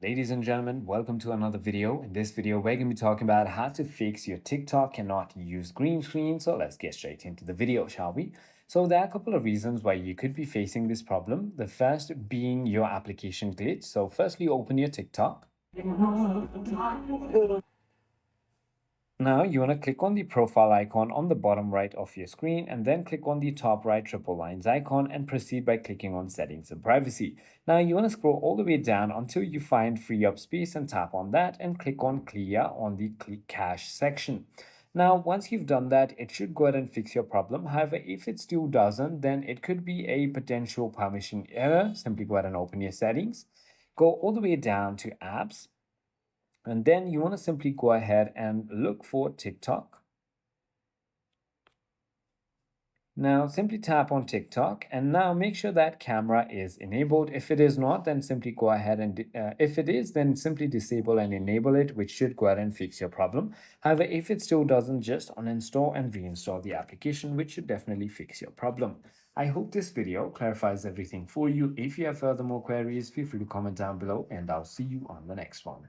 Ladies and gentlemen, welcome to another video. In this video, we're going to be talking about how to fix your TikTok cannot use green screen. So let's get straight into the video, shall we? So there are a couple of reasons why you could be facing this problem. The first being your application glitch. So firstly, open your TikTok. Now you want to click on the profile icon on the bottom right of your screen and then click on the top right triple lines icon and proceed by clicking on settings and privacy. Now you want to scroll all the way down until you find free up space and tap on that and click on clear on the cache section. Now, once you've done that, it should go ahead and fix your problem. However, if it still doesn't, then it could be a potential permission error. Simply go ahead and open your settings, go all the way down to apps, and then you want to simply go ahead and look for TikTok. Now simply tap on TikTok and now make sure that camera is enabled. If it is not, then simply go ahead and if it is, then simply disable and enable it, which should go ahead and fix your problem. However, if it still doesn't, just uninstall and reinstall the application, which should definitely fix your problem. I hope this video clarifies everything for you. If you have further more queries, feel free to comment down below and I'll see you on the next one.